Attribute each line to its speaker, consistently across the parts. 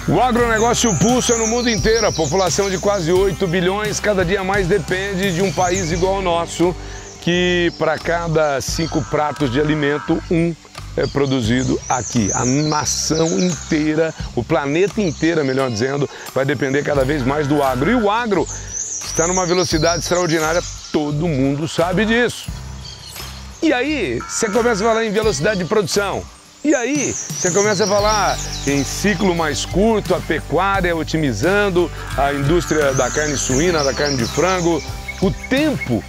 Speaker 1: O agronegócio pulsa no mundo inteiro. A população de quase 8 bilhões cada dia mais depende de um país igual ao nosso, que para cada 5 pratos de alimento, 1 é produzido aqui. A nação inteira, o planeta inteiro, melhor dizendo, vai depender cada vez mais do agro. E o agro está numa velocidade extraordinária, todo mundo sabe disso. E aí, você começa a falar em velocidade de produção. E aí, você começa a falar em ciclo mais curto, a pecuária otimizando, a indústria da carne suína, da carne de frango, o tempo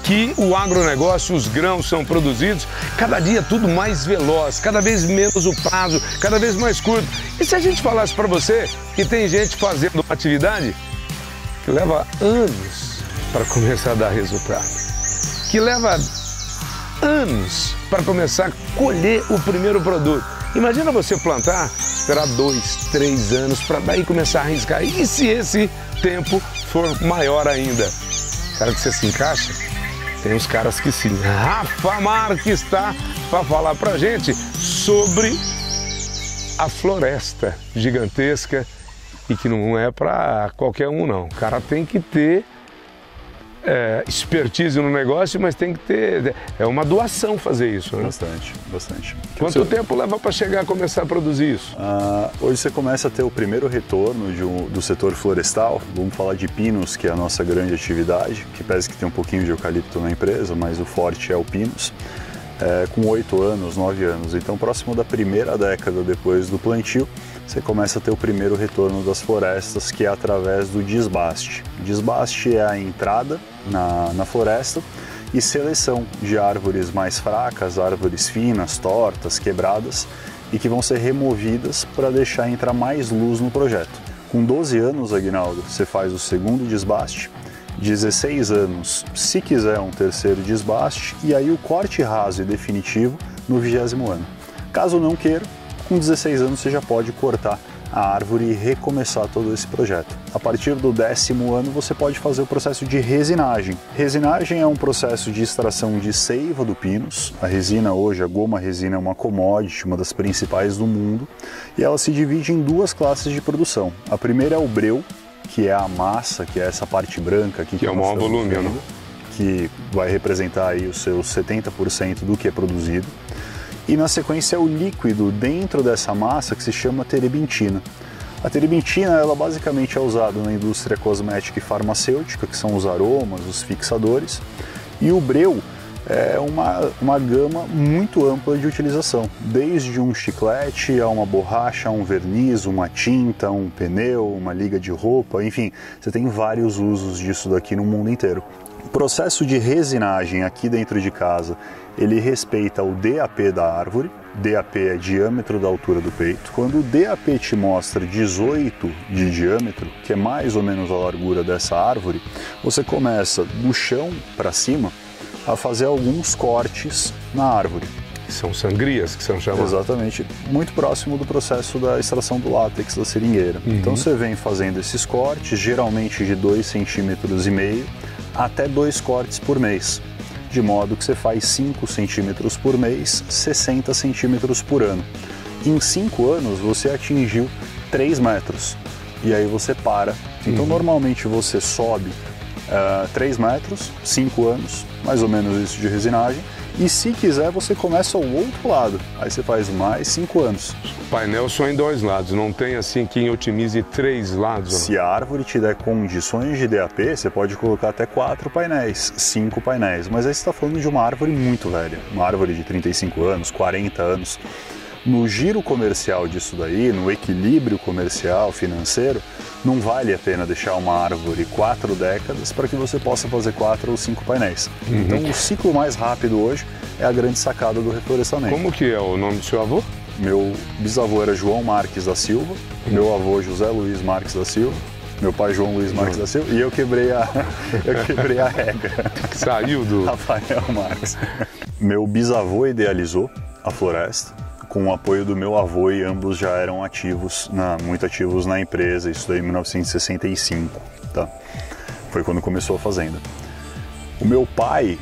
Speaker 1: que o agronegócio, os grãos são produzidos, cada dia tudo mais veloz, cada vez menos o prazo, cada vez mais curto. E se a gente falasse para você que tem gente fazendo uma atividade que leva anos para começar a dar resultado, que leva anos para começar a colher o primeiro produto. Imagina você plantar, esperar 2, 3 anos para daí começar a arriscar. E se esse tempo for maior ainda? Será que você se encaixa? Tem uns caras que sim. Rafa Marques está para falar para gente sobre a floresta gigantesca e que não é para qualquer um não. O cara tem que ter expertise no negócio, mas tem que ter... É uma doação fazer isso, né?
Speaker 2: Bastante, bastante.
Speaker 1: Quanto tempo leva para chegar a começar a produzir isso?
Speaker 2: Hoje você começa a ter o primeiro retorno do setor florestal. Vamos falar de pinos, que é a nossa grande atividade, que parece que tem um pouquinho de eucalipto na empresa, mas o forte é o pinos. Com 8 anos, 9 anos. Então, próximo da primeira década depois do plantio, você começa a ter o primeiro retorno das florestas, que é através do desbaste. Desbaste é a entrada na floresta e seleção de árvores mais fracas, árvores finas, tortas, quebradas, e que vão ser removidas para deixar entrar mais luz no projeto. Com 12 anos, Aguinaldo, você faz o segundo desbaste. 16 anos, se quiser um terceiro desbaste, e aí o corte raso e definitivo no 20º ano. Caso não queira, com 16 anos você já pode cortar a árvore e recomeçar todo esse projeto. A partir do 10º ano você pode fazer o processo de resinagem. Resinagem é um processo de extração de seiva do pinus. A resina hoje, a goma resina, é uma commodity, uma das principais do mundo, e ela se divide em 2 classes de produção. A primeira é o breu, que é a massa, que é essa parte branca aqui
Speaker 1: que é o maior volume, né?
Speaker 2: Que vai representar aí os seus 70% do que é produzido. E na sequência é o líquido dentro dessa massa, que se chama terebintina. A terebintina, ela basicamente é usada na indústria cosmética e farmacêutica, que são os aromas, os fixadores, e o breu é uma gama muito ampla de utilização, desde um chiclete a uma borracha, a um verniz, uma tinta, um pneu, uma liga de roupa, enfim, você tem vários usos disso daqui no mundo inteiro. O processo de resinagem aqui dentro de casa, ele respeita o DAP da árvore. DAP é diâmetro da altura do peito. Quando o DAP te mostra 18 de diâmetro, que é mais ou menos a largura dessa árvore, você começa do chão para cima a fazer alguns cortes na árvore.
Speaker 1: São sangrias que são chamadas.
Speaker 2: Exatamente, muito próximo do processo da extração do látex da seringueira. Então você vem fazendo esses cortes, geralmente de 2,5 cm até 2 cortes por mês, de modo que você faz 5 centímetros por mês, 60 centímetros por ano. Em 5 anos você atingiu 3 metros e aí você para. Então normalmente você sobe 3 metros, 5 anos, mais ou menos isso de resinagem, e se quiser você começa ao outro lado, aí você faz mais 5 anos.
Speaker 1: O painel só em 2 lados, não tem assim quem otimize 3 lados?
Speaker 2: Se a árvore te der condições de DAP, você pode colocar até 4 painéis, 5 painéis, mas aí você está falando de uma árvore muito velha, uma árvore de 35 anos, 40 anos. No giro comercial disso daí, no equilíbrio comercial, financeiro, não vale a pena deixar uma árvore 4 décadas para que você possa fazer 4 ou 5 painéis. Então o ciclo mais rápido hoje é a grande sacada do reflorestamento.
Speaker 1: Como que é o nome do seu avô?
Speaker 2: Meu bisavô era João Marques da Silva, meu avô José Luiz Marques da Silva, meu pai João Luiz Marques da Silva, e eu quebrei a regra.
Speaker 1: Saiu do...
Speaker 2: Rafael Marques. Meu bisavô idealizou a floresta, com o apoio do meu avô, e ambos já eram ativos, muito ativos na empresa, isso daí em 1965, tá? Foi quando começou a fazenda. O meu pai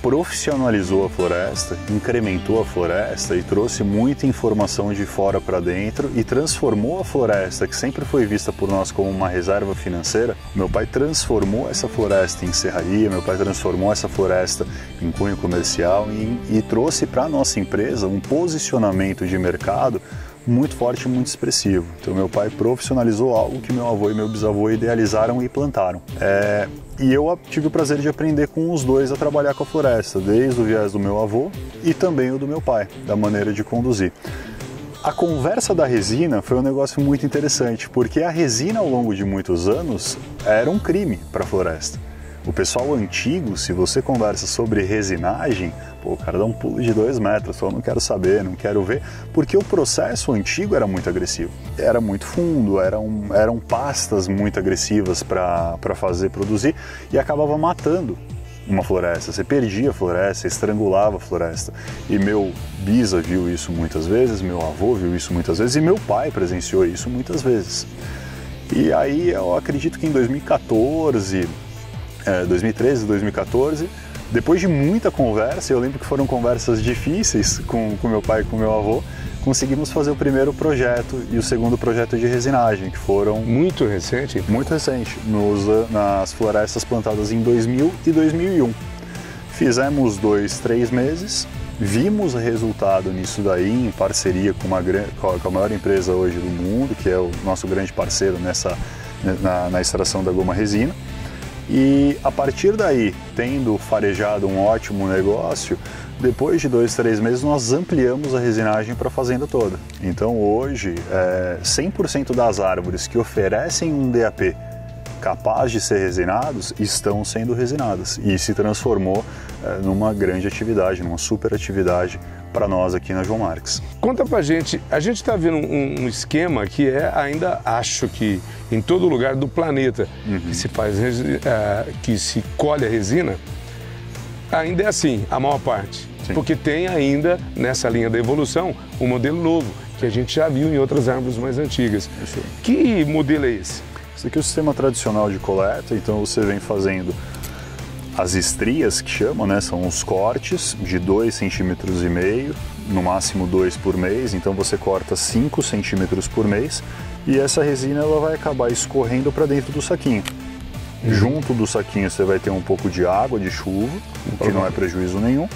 Speaker 2: profissionalizou a floresta, incrementou a floresta e trouxe muita informação de fora para dentro e transformou a floresta, que sempre foi vista por nós como uma reserva financeira. Meu pai transformou essa floresta em serraria, meu pai transformou essa floresta em cunho comercial e trouxe para a nossa empresa um posicionamento de mercado muito forte e muito expressivo. Então meu pai profissionalizou algo que meu avô e meu bisavô idealizaram e plantaram. E eu tive o prazer de aprender com os dois a trabalhar com a floresta, desde o viés do meu avô e também o do meu pai, da maneira de conduzir. A conversa da resina foi um negócio muito interessante, porque a resina ao longo de muitos anos era um crime para a floresta. O pessoal antigo, se você conversa sobre resinagem, pô, o cara dá um pulo de 2 metros, eu não quero saber, não quero ver, porque o processo antigo era muito agressivo. Era muito fundo, eram pastas muito agressivas para produzir e acabava matando uma floresta. Você perdia a floresta, estrangulava a floresta. E meu bisa viu isso muitas vezes, meu avô viu isso muitas vezes e meu pai presenciou isso muitas vezes. E aí eu acredito que em 2013, 2014, depois de muita conversa, eu lembro que foram conversas difíceis com meu pai e com meu avô, conseguimos fazer o primeiro projeto e o segundo projeto de resinagem, que foram...
Speaker 1: Muito recente?
Speaker 2: Muito recente, nas florestas plantadas em 2000 e 2001. Fizemos 2, 3 meses, vimos resultado nisso daí, em parceria com a maior empresa hoje do mundo, que é o nosso grande parceiro na extração da goma resina. E a partir daí, tendo farejado um ótimo negócio, depois de 2, 3 meses nós ampliamos a resinagem para a fazenda toda. Então hoje, 100% das árvores que oferecem um DAP capaz de ser resinados estão sendo resinadas e se transformou numa grande atividade, numa super atividade para nós aqui na João Marques.
Speaker 1: Conta pra gente, a gente está vendo um esquema que ainda acho que em todo lugar do planeta que se faz, que se colhe a resina, ainda é assim, a maior parte. Sim. Porque tem ainda, nessa linha da evolução, um modelo novo, que a gente já viu em outras árvores mais antigas.
Speaker 2: Isso.
Speaker 1: Que modelo é esse?
Speaker 2: Esse aqui é o sistema tradicional de coleta, então você vem fazendo as estrias, que chamam, né? São os cortes de 2,5 cm, no máximo 2 por mês, então você corta 5 centímetros por mês e essa resina ela vai acabar escorrendo para dentro do saquinho. Junto do saquinho você vai ter um pouco de água, de chuva, o que não é prejuízo nenhum,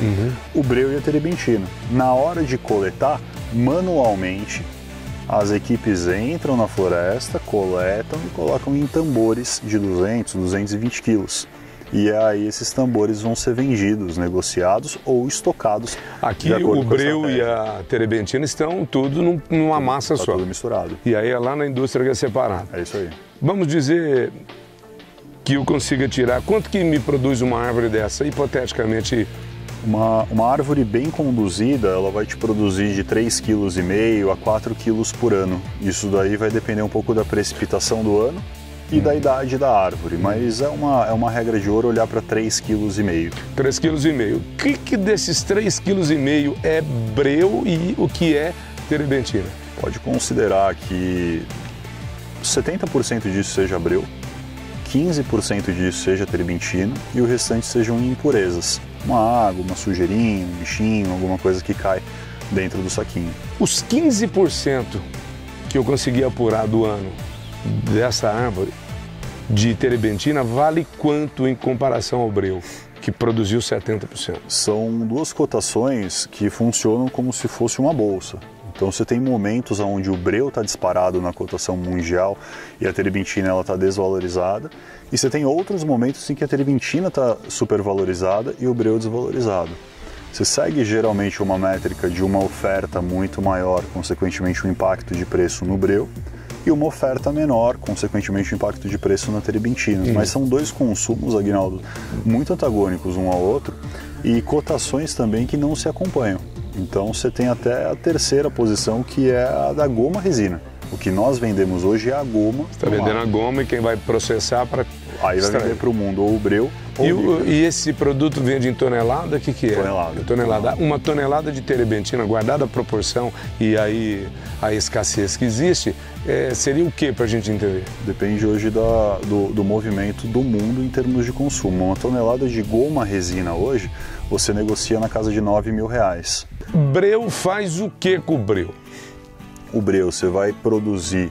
Speaker 2: o breu e a terebintina. Na hora de coletar, manualmente, as equipes entram na floresta, coletam e colocam em tambores de 200, 220 quilos. E aí esses tambores vão ser vendidos, negociados ou estocados.
Speaker 1: Aqui o breu e a terebintina estão tudo numa massa só.
Speaker 2: Tudo misturado.
Speaker 1: E aí é lá na indústria que é separado.
Speaker 2: É isso aí.
Speaker 1: Vamos dizer que eu consiga tirar, quanto que me produz uma árvore dessa, hipoteticamente?
Speaker 2: Uma árvore bem conduzida, ela vai te produzir de 3,5 kg a 4 kg por ano. Isso daí vai depender um pouco da precipitação do ano e da idade da árvore, mas é uma regra de ouro olhar para 3,5 kg.
Speaker 1: 3,5 kg. O que desses 3,5 kg é breu e o que é terebintina?
Speaker 2: Pode considerar que 70% disso seja breu, 15% disso seja terebintina e o restante sejam impurezas. Uma água, uma sujeirinha, um bichinho, alguma coisa que cai dentro do saquinho.
Speaker 1: Os 15% que eu consegui apurar do ano dessa árvore de terebintina vale quanto em comparação ao breu, que produziu 70%?
Speaker 2: São duas cotações que funcionam como se fosse uma bolsa. Então você tem momentos onde o breu está disparado na cotação mundial e a terebintina está desvalorizada, e você tem outros momentos em que a terebintina está supervalorizada e o breu desvalorizado. Você segue geralmente uma métrica de uma oferta muito maior, consequentemente um impacto de preço no breu, e uma oferta menor, consequentemente um impacto de preço na terebintina. Mas são dois consumos, Aguinaldo, muito antagônicos um ao outro e cotações também que não se acompanham. Então você tem até a terceira posição, que é a da goma resina. O que nós vendemos hoje é a goma.
Speaker 1: Você está vendendo a goma e quem vai processar para...
Speaker 2: Aí vai vender para o mundo ou o breu ou
Speaker 1: e esse produto vende em tonelada? O que é? Tonelada. Uma tonelada de terebintina, guardada a proporção e aí a escassez que existe, seria o que para a gente entender?
Speaker 2: Depende hoje do movimento do mundo em termos de consumo. Uma tonelada de goma resina hoje você negocia na casa de R$9.000.
Speaker 1: Breu faz o que com o breu?
Speaker 2: O breu, você vai produzir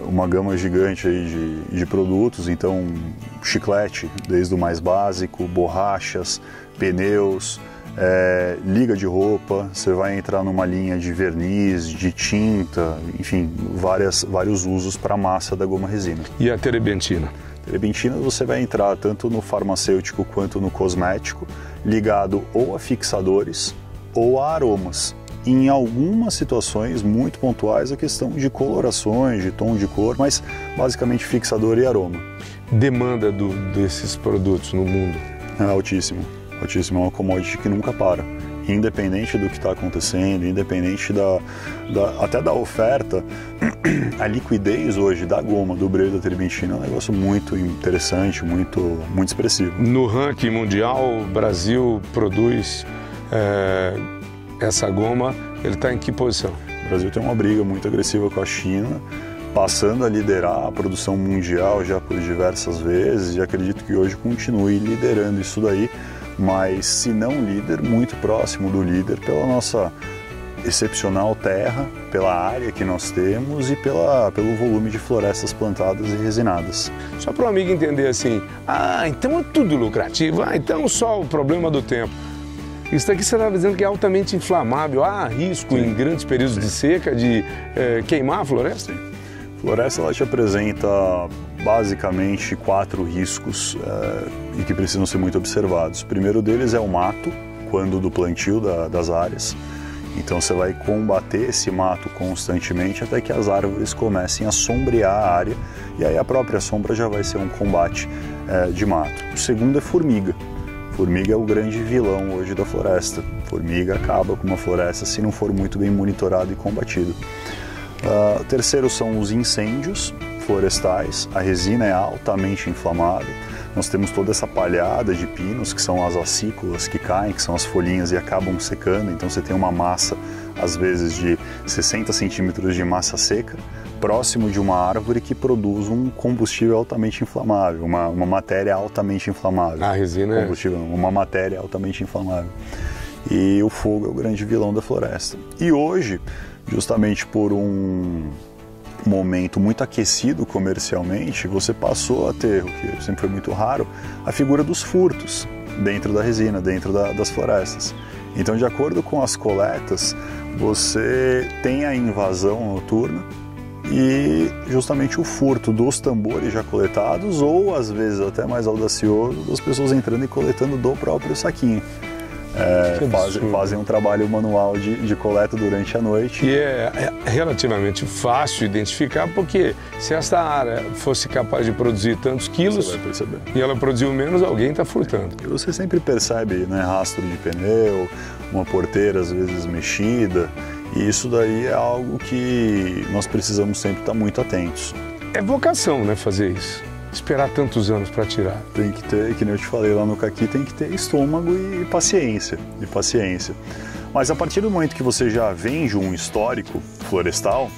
Speaker 2: uma gama gigante aí de produtos, então chiclete, desde o mais básico, borrachas, pneus, liga de roupa, você vai entrar numa linha de verniz, de tinta, enfim, vários usos para a massa da goma resina.
Speaker 1: E a terebentina?
Speaker 2: Terebentina você vai entrar tanto no farmacêutico quanto no cosmético, ligado ou a fixadores ou a aromas. Em algumas situações muito pontuais a questão de colorações, de tom de cor, mas basicamente fixador e aroma.
Speaker 1: Demanda desses produtos no mundo?
Speaker 2: É altíssimo, altíssimo, é uma commodity que nunca para. Independente do que está acontecendo, independente até da oferta, a liquidez hoje da goma, do breu e da terebentina é um negócio muito interessante, muito expressivo.
Speaker 1: No ranking mundial, o Brasil produz essa goma, ele está em que posição?
Speaker 2: O Brasil tem uma briga muito agressiva com a China, passando a liderar a produção mundial já por diversas vezes, e acredito que hoje continue liderando isso daí, mas se não líder, muito próximo do líder pela nossa excepcional terra, pela área que nós temos e pelo volume de florestas plantadas e resinadas.
Speaker 1: Só para o amigo entender assim, então é tudo lucrativo, então só o problema do tempo. Isso daqui você está dizendo que é altamente inflamável, há risco em grandes períodos de seca de queimar a floresta?
Speaker 2: Sim. A floresta ela te apresenta basicamente 4 riscos e que precisam ser muito observados. O primeiro deles é o mato, quando do plantio das áreas. Então você vai combater esse mato constantemente até que as árvores comecem a sombrear a área, e aí a própria sombra já vai ser um combate de mato. O segundo é formiga. Formiga é o grande vilão hoje da floresta. Formiga acaba com uma floresta se não for muito bem monitorado e combatido. O terceiro são os incêndios florestais. A resina é altamente inflamável. Nós temos toda essa palhada de pinos, que são as acículas que caem, que são as folhinhas e acabam secando. Então você tem uma massa, às vezes, de 60 centímetros de massa seca, próximo de uma árvore que produz um combustível altamente inflamável, uma matéria altamente inflamável.
Speaker 1: A resina
Speaker 2: combustível, uma matéria altamente inflamável. E o fogo é o grande vilão da floresta. E hoje, justamente por um momento muito aquecido comercialmente, você passou a ter, o que sempre foi muito raro, a figura dos furtos dentro da resina, dentro das florestas. Então, de acordo com as coletas, você tem a invasão noturna e justamente o furto dos tambores já coletados, ou às vezes até mais audacioso, das pessoas entrando e coletando do próprio saquinho. Fazem um trabalho manual de coleta durante a noite.
Speaker 1: E é relativamente fácil identificar, porque se essa área fosse capaz de produzir tantos quilos,
Speaker 2: você vai perceber,
Speaker 1: e ela produziu menos, alguém está furtando.
Speaker 2: E você sempre percebe, né, rastro de pneu, uma porteira às vezes mexida, e isso daí é algo que nós precisamos sempre estar muito atentos.
Speaker 1: É vocação, né, fazer isso. Esperar tantos anos para tirar.
Speaker 2: Tem que ter, que nem eu te falei lá no caqui, tem que ter estômago e paciência. Mas a partir do momento que você já vende um histórico florestal,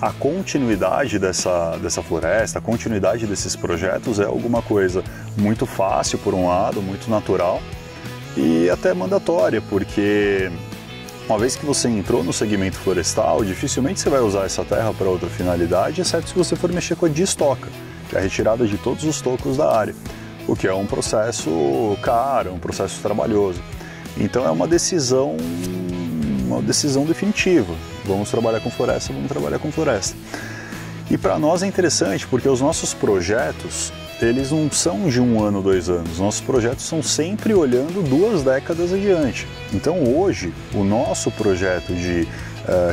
Speaker 2: a continuidade dessa floresta, a continuidade desses projetos é alguma coisa muito fácil por um lado, muito natural e até mandatória, porque uma vez que você entrou no segmento florestal, dificilmente você vai usar essa terra para outra finalidade, exceto se você for mexer com a destoca, que é a retirada de todos os tocos da área, o que é um processo caro, um processo trabalhoso. Então é uma decisão definitiva. Vamos trabalhar com floresta, vamos trabalhar com floresta. E para nós é interessante, porque os nossos projetos, eles não são de 1 ano, 2 anos. Nossos projetos são sempre olhando 2 décadas adiante. Então hoje, o nosso projeto de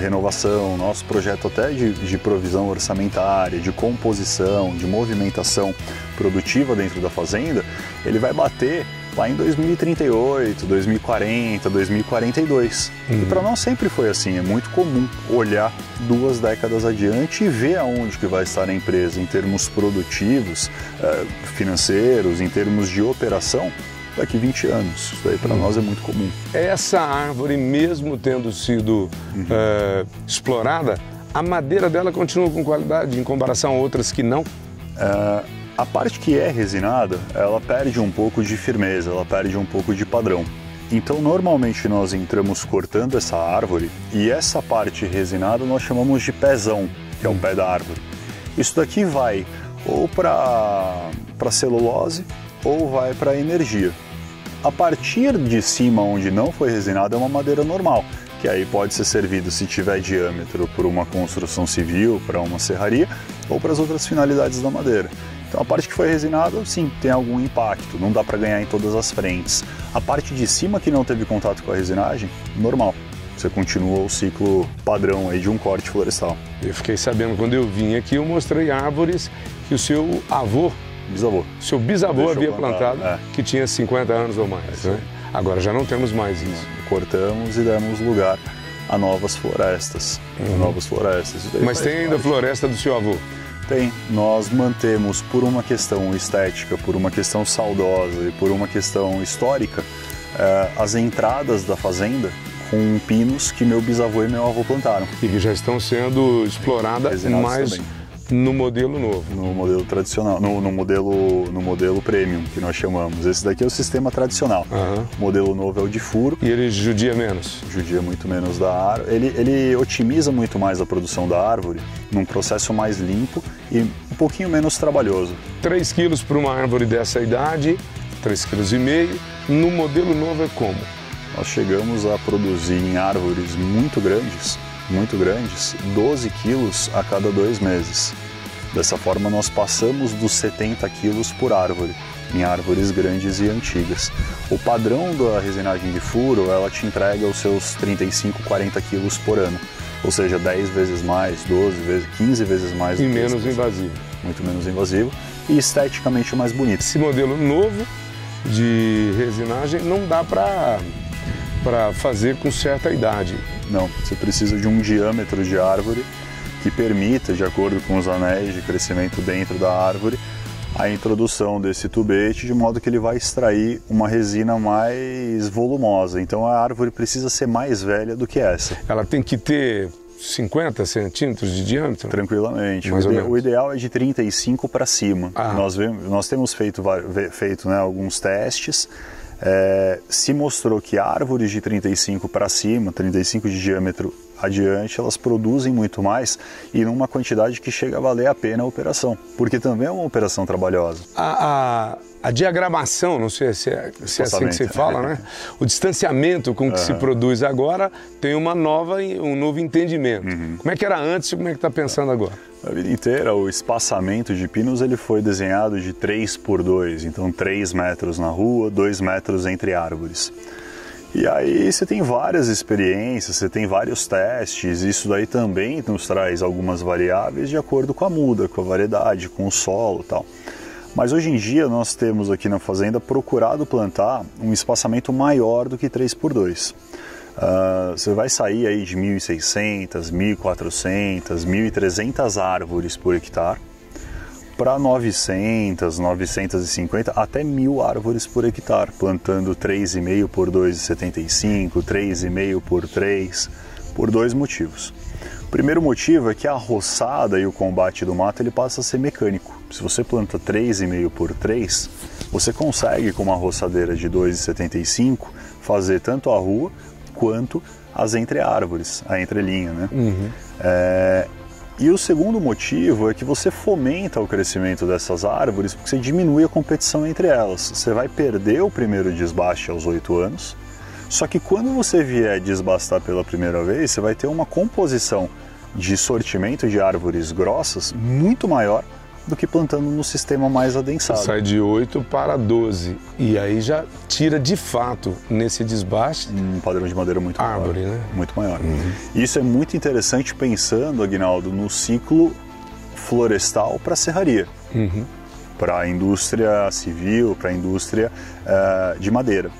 Speaker 2: renovação, nosso projeto até de provisão orçamentária, de composição, de movimentação produtiva dentro da fazenda, ele vai bater lá em 2038, 2040, 2042. E para nós sempre foi assim, é muito comum olhar 2 décadas adiante e ver aonde que vai estar a empresa em termos produtivos, financeiros, em termos de operação, daqui 20 anos. Isso daí para nós é muito comum.
Speaker 1: Essa árvore, mesmo tendo sido explorada, a madeira dela continua com qualidade em comparação a outras que não?
Speaker 2: A parte que é resinada, ela perde um pouco de firmeza, ela perde um pouco de padrão. Então, normalmente nós entramos cortando essa árvore e essa parte resinada nós chamamos de pezão, que é o pé da árvore. Isso daqui vai ou para celulose ou vai para energia. A partir de cima, onde não foi resinada, é uma madeira normal, que aí pode ser servido, se tiver diâmetro, por uma construção civil, para uma serraria ou para as outras finalidades da madeira. Então a parte que foi resinada, sim, tem algum impacto, não dá para ganhar em todas as frentes. A parte de cima que não teve contato com a resinagem, normal. Você continua o ciclo padrão aí de um corte florestal.
Speaker 1: Eu fiquei sabendo, quando eu vim aqui, eu mostrei árvores que o seu avô, seu bisavô havia plantado, que tinha 50 anos ou mais, né? Agora já não temos mais isso.
Speaker 2: Cortamos e demos lugar a novas florestas.
Speaker 1: Mas tem ainda a floresta do seu avô?
Speaker 2: Tem. Nós mantemos, por uma questão estética, por uma questão saudosa e por uma questão histórica, as entradas da fazenda com pinos que meu bisavô e meu avô plantaram.
Speaker 1: E que já estão sendo exploradas mais também. No modelo novo.
Speaker 2: No modelo tradicional, no modelo premium, que nós chamamos. Esse daqui é o sistema tradicional. O modelo novo é o de furo.
Speaker 1: E ele judia menos?
Speaker 2: Judia muito menos da árvore. Ele otimiza muito mais a produção da árvore, num processo mais limpo e um pouquinho menos trabalhoso.
Speaker 1: 3 quilos para uma árvore dessa idade, 3,5 kg. No modelo novo é como?
Speaker 2: Nós chegamos a produzir em árvores muito grandes, 12 quilos a cada 2 meses. Dessa forma, nós passamos dos 70 quilos por árvore, em árvores grandes e antigas. O padrão da resinagem de furo, ela te entrega os seus 35, 40 quilos por ano. Ou seja, 10 vezes mais, 12 vezes, 15 vezes mais.
Speaker 1: E menos invasivo.
Speaker 2: Muito menos invasivo e esteticamente mais bonito.
Speaker 1: Esse modelo novo de resinagem não dá para fazer com certa idade.
Speaker 2: Não, você precisa de um diâmetro de árvore que permita, de acordo com os anéis de crescimento dentro da árvore, a introdução desse tubete, de modo que ele vai extrair uma resina mais volumosa. Então a árvore precisa ser mais velha do que essa.
Speaker 1: Ela tem que ter 50 centímetros de diâmetro?
Speaker 2: Tranquilamente. O ideal é de 35 para cima. Nós temos feito alguns testes. Se mostrou que árvores de 35 para cima, 35 de diâmetro adiante, elas produzem muito mais e numa quantidade que chega a valer a pena a operação, porque também é uma operação trabalhosa.
Speaker 1: A diagramação, não sei se é assim que você fala, né? O distanciamento com que se produz agora tem um novo entendimento. Como é que era antes e como é que está pensando agora?
Speaker 2: A vida inteira, o espaçamento de pinos ele foi desenhado de 3 por 2, então 3 metros na rua, 2 metros entre árvores. E aí você tem várias experiências, você tem vários testes, isso daí também nos traz algumas variáveis de acordo com a muda, com a variedade, com o solo e tal. Mas hoje em dia nós temos aqui na fazenda procurado plantar um espaçamento maior do que 3 por 2. Você vai sair aí de 1.600, 1.400, 1.300 árvores por hectare para 900, 950, até 1.000 árvores por hectare, plantando 3,5 por 2,75, 3,5 por 3, por 2 motivos. O primeiro motivo é que a roçada e o combate do mato ele passa a ser mecânico. Se você planta 3,5 por 3, você consegue com uma roçadeira de 2,75 fazer tanto a rua quanto as entre-árvores, a entrelinha, né? E o segundo motivo é que você fomenta o crescimento dessas árvores porque você diminui a competição entre elas. Você vai perder o primeiro desbaste aos 8 anos, só que quando você vier desbastar pela primeira vez, você vai ter uma composição de sortimento de árvores grossas muito maior do que plantando no sistema mais adensado.
Speaker 1: Você sai de 8 para 12 e aí já tira de fato nesse desbaste
Speaker 2: um padrão de madeira muito maior.
Speaker 1: Árvore, né?
Speaker 2: Muito maior. Isso é muito interessante pensando, Aguinaldo, no ciclo florestal para a serraria, para a indústria civil, para a indústria de madeira.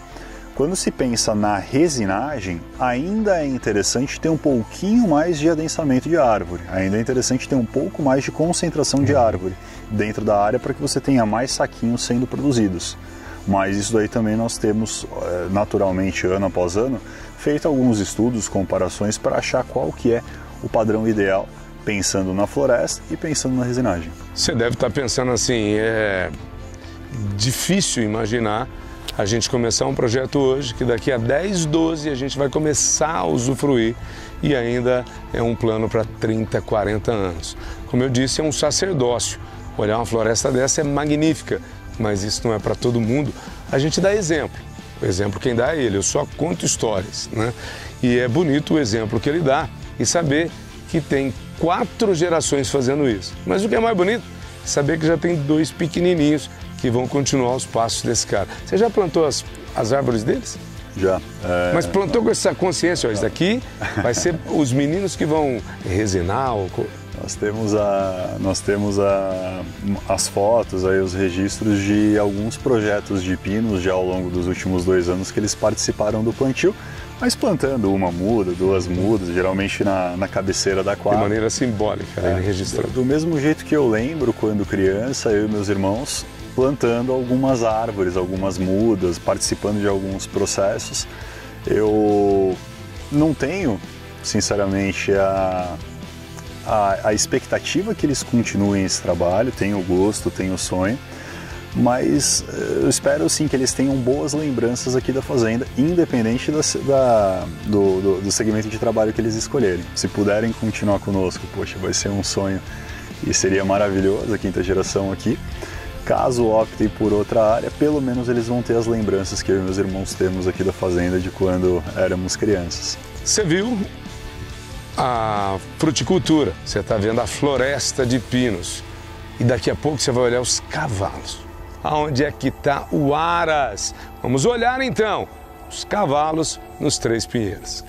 Speaker 2: Quando se pensa na resinagem, ainda é interessante ter um pouquinho mais de adensamento de árvore, ainda é interessante ter um pouco mais de concentração de árvore dentro da área para que você tenha mais saquinhos sendo produzidos. Mas isso daí também nós temos, naturalmente, ano após ano, feito alguns estudos, comparações para achar qual que é o padrão ideal, pensando na floresta e pensando na resinagem.
Speaker 1: Você deve estar pensando assim, é difícil imaginar a gente começar um projeto hoje que daqui a 10, 12 a gente vai começar a usufruir e ainda é um plano para 30, 40 anos. Como eu disse, é um sacerdócio. Olhar uma floresta dessa é magnífica, mas isso não é para todo mundo. A gente dá exemplo. O exemplo quem dá é ele, eu só conto histórias, né? E é bonito o exemplo que ele dá e saber que tem 4 gerações fazendo isso. Mas o que é mais bonito? Saber que já tem 2 pequenininhos que vão continuar os passos desse cara. Você já plantou as árvores deles?
Speaker 2: Já.
Speaker 1: Mas plantou com essa consciência, ó, isso daqui vai ser os meninos que vão resinar?
Speaker 2: Nós temos as fotos, aí, os registros de alguns projetos de pinos já ao longo dos últimos 2 anos que eles participaram do plantio, mas plantando uma muda, 2 mudas, geralmente na cabeceira da quadra.
Speaker 1: De maneira simbólica, né, registrando.
Speaker 2: Do mesmo jeito que eu lembro quando criança, eu e meus irmãos plantando algumas árvores, algumas mudas, participando de alguns processos. Eu não tenho, sinceramente, a expectativa que eles continuem esse trabalho, tenho o gosto, tenho o sonho, mas eu espero sim que eles tenham boas lembranças aqui da fazenda, independente do segmento de trabalho que eles escolherem. Se puderem continuar conosco, poxa, vai ser um sonho e seria maravilhoso a 5ª geração aqui. Caso optem por outra área, pelo menos eles vão ter as lembranças que eu e meus irmãos temos aqui da fazenda de quando éramos crianças.
Speaker 1: Você viu a fruticultura, você está vendo a floresta de pinos e daqui a pouco você vai olhar os cavalos. Aonde é que está o Aras? Vamos olhar então os cavalos nos Três Pinheiros.